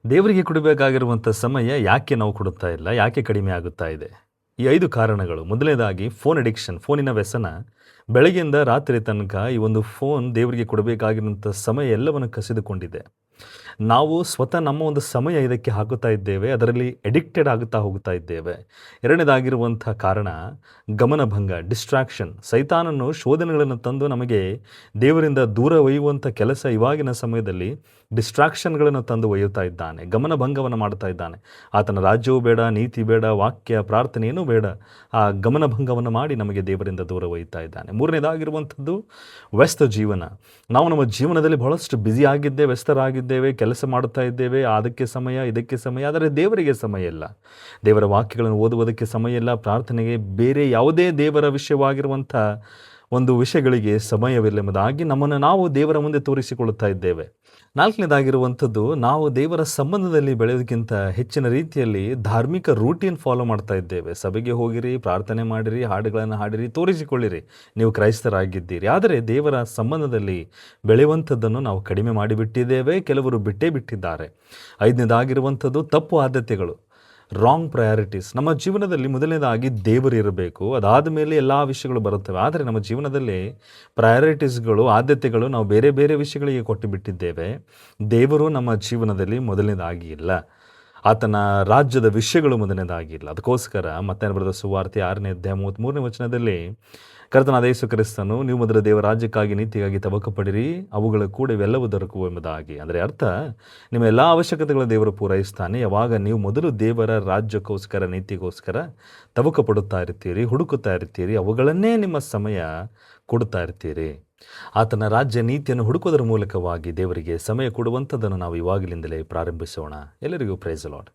ದೇವರಿಗೆ ಕೊಡಬೇಕಾಗಿರುವಂಥ ಸಮಯ ಯಾಕೆ ನಾವು ಕೊಡುತ್ತಾ ಇಲ್ಲ? ಯಾಕೆ ಕಡಿಮೆ ಆಗುತ್ತಾ ಇದೆ? ಈ 5 ಕಾರಣಗಳು. ಮೊದಲನೇದಾಗಿ ಫೋನ್ ಅಡಿಕ್ಷನ್, ಫೋನಿನ ವ್ಯಸನ. ಬೆಳಗ್ಗೆಯಿಂದ ರಾತ್ರಿ ತನಕ ಈ ಒಂದು ಫೋನ್ ದೇವರಿಗೆ ಕೊಡಬೇಕಾಗಿರುವಂಥ ಸಮಯ ಎಲ್ಲವನ್ನು ಕಸಿದುಕೊಂಡಿದೆ. ನಾವು ಸ್ವತಃ ನಮ್ಮ ಒಂದು ಸಮಯ ಇದಕ್ಕೆ ಹಾಕುತ್ತಾ ಇದ್ದೇವೆ. ಅದರಲ್ಲಿ ಅಡಿಕ್ಟೆಡ್ ಆಗುತ್ತಾ ಹೋಗುತ್ತಾ ಇದ್ದೇವೆ. ಎರಡನೇದಾಗಿರುವಂಥ ಕಾರಣ ಗಮನಭಂಗ, ಡಿಸ್ಟ್ರಾಕ್ಷನ್. ಸೈತಾನನು ಶೋಧನೆಗಳನ್ನು ತಂದು ನಮಗೆ ದೇವರಿಂದ ದೂರ ಒಯ್ಯುವಂಥ ಕೆಲಸ ಇವಾಗಿನ ಸಮಯದಲ್ಲಿ ಡಿಸ್ಟ್ರಾಕ್ಷನ್ಗಳನ್ನು ತಂದು ಒಯ್ಯುತ್ತಾ ಇದ್ದಾನೆ. ಗಮನಭಂಗವನ್ನು ಮಾಡ್ತಾ ಇದ್ದಾನೆ. ಆತನ ರಾಜ್ಯವೂ ಬೇಡ, ನೀತಿ ಬೇಡ, ವಾಕ್ಯ ಪ್ರಾರ್ಥನೆ ಏನೂ ಬೇಡ. ಆ ಗಮನಭಂಗವನ್ನು ಮಾಡಿ ನಮಗೆ ದೇವರಿಂದ ದೂರ ಒಯ್ಯುತ್ತಾ ಇದ್ದಾನೆ. ಮೂರನೇದಾಗಿರುವಂಥದ್ದು ವ್ಯಸ್ತ ಜೀವನ. ನಾವು ನಮ್ಮ ಜೀವನದಲ್ಲಿ ಬಹಳಷ್ಟು ಬ್ಯುಸಿ ಆಗಿದ್ದೇವೆ, ವ್ಯಸ್ತರಾಗಿದ್ದೇವೆ, ಕೆಲಸ ಮಾಡುತ್ತಾ ಇದ್ದೇವೆ. ಅದಕ್ಕೆ ಸಮಯ, ಇದಕ್ಕೆ ಸಮಯ, ಆದರೆ ದೇವರಿಗೆ ಸಮಯ ಇಲ್ಲ. ದೇವರ ವಾಕ್ಯಗಳನ್ನು ಓದುವುದಕ್ಕೆ ಸಮಯ ಇಲ್ಲ. ಪ್ರಾರ್ಥನೆಗೆ, ಬೇರೆ ಯಾವುದೇ ದೇವರ ವಿಷಯವಾಗಿರುವಂಥ ಒಂದು ವಿಷಯಗಳಿಗೆ ಸಮಯವಿಲ್ಲವೆಂಬುದಾಗಿ ನಮ್ಮನ್ನು ನಾವು ದೇವರ ಮುಂದೆ ತೋರಿಸಿಕೊಳ್ಳುತ್ತಾ ಇದ್ದೇವೆ. ನಾಲ್ಕನೇದಾಗಿರುವಂಥದ್ದು, ನಾವು ದೇವರ ಸಂಬಂಧದಲ್ಲಿ ಬೆಳೆಯೋದಕ್ಕಿಂತ ಹೆಚ್ಚಿನ ರೀತಿಯಲ್ಲಿ ಧಾರ್ಮಿಕ ರೂಟೀನ್ ಫಾಲೋ ಮಾಡ್ತಾ ಇದ್ದೇವೆ. ಸಭೆಗೆ ಹೋಗಿರಿ, ಪ್ರಾರ್ಥನೆ ಮಾಡಿರಿ, ಹಾಡುಗಳನ್ನು ಹಾಡಿರಿ, ತೋರಿಸಿಕೊಳ್ಳಿರಿ ನೀವು ಕ್ರೈಸ್ತರಾಗಿದ್ದೀರಿ. ಆದರೆ ದೇವರ ಸಂಬಂಧದಲ್ಲಿ ಬೆಳೆಯುವಂಥದ್ದನ್ನು ನಾವು ಕಡಿಮೆ ಮಾಡಿಬಿಟ್ಟಿದ್ದೇವೆ. ಕೆಲವರು ಬಿಟ್ಟೇ ಬಿಟ್ಟಿದ್ದಾರೆ. ಐದನೇದಾಗಿರುವಂಥದ್ದು ತಪ್ಪು ಆದ್ಯತೆಗಳು, ರಾಂಗ್ ಪ್ರಯಾರಿಟೀಸ್. ನಮ್ಮ ಜೀವನದಲ್ಲಿ ಮೊದಲನೇದಾಗಿ ದೇವರು ಇರಬೇಕು, ಅದಾದ ಮೇಲೆ ಎಲ್ಲ ವಿಷಯಗಳು ಬರುತ್ತವೆ. ಆದರೆ ನಮ್ಮ ಜೀವನದಲ್ಲಿ ಪ್ರಯಾರಿಟೀಸ್ಗಳು, ಆದ್ಯತೆಗಳು ನಾವು ಬೇರೆ ಬೇರೆ ವಿಷಯಗಳಿಗೆ ಕೊಟ್ಟು ಬಿಟ್ಟಿದ್ದೇವೆ. ದೇವರು ನಮ್ಮ ಜೀವನದಲ್ಲಿ ಮೊದಲನೇದಾಗಿ ಇಲ್ಲ. ಆತನ ರಾಜ್ಯದ ವಿಷಯಗಳು ಮೊದಲನೇದಾಗಿಲ್ಲ. ಅದಕ್ಕೋಸ್ಕರ ಮತ್ತಾಯನ ಬರೆದ ಸುವಾರ್ತೆ 6ನೇ ಅಧ್ಯಾಯ 33ನೇ ವಚನದಲ್ಲಿ ಕರ್ತನಾದ ಯೇಸು ಕ್ರಿಸ್ತನು, ನೀವು ಮೊದಲು ದೇವರ ರಾಜ್ಯಕ್ಕಾಗಿ ನೀತಿಗಾಗಿ ತವಕ ಪಡಿರಿ, ಅವುಗಳ ಕೂಡ ಇವೆಲ್ಲವೂ ದೊರಕುವ ಎಂಬುದಾಗಿ. ಅಂದರೆ ಅರ್ಥ, ನಿಮ್ಮ ಎಲ್ಲ ಅವಶ್ಯಕತೆಗಳು ದೇವರು ಪೂರೈಸ್ತಾನೆ ಯಾವಾಗ ನೀವು ಮೊದಲು ದೇವರ ರಾಜ್ಯಕ್ಕೋಸ್ಕರ, ನೀತಿಗೋಸ್ಕರ ತವಕ ಪಡುತ್ತಾ ಇರ್ತೀರಿ, ಹುಡುಕುತ್ತಾ ಇರ್ತೀರಿ, ಅವುಗಳನ್ನೇ ನಿಮ್ಮ ಸಮಯ ಕೊಡುತ್ತಾ ಇರ್ತೀರಿ. ಆತನ ರಾಜ್ಯ ನೀತಿಯನ್ನು ಹುಡುಕೋದರ ಮೂಲಕವಾಗಿ ದೇವರಿಗೆ ಸಮಯ ಕೊಡುವಂಥದ್ದನ್ನು ನಾವು ಇವಾಗಲಿಂದಲೇ ಪ್ರಾರಂಭಿಸೋಣ. ಎಲ್ಲರಿಗೂ ಪ್ರೈಸ್ ದಿ ಲಾರ್ಡ್.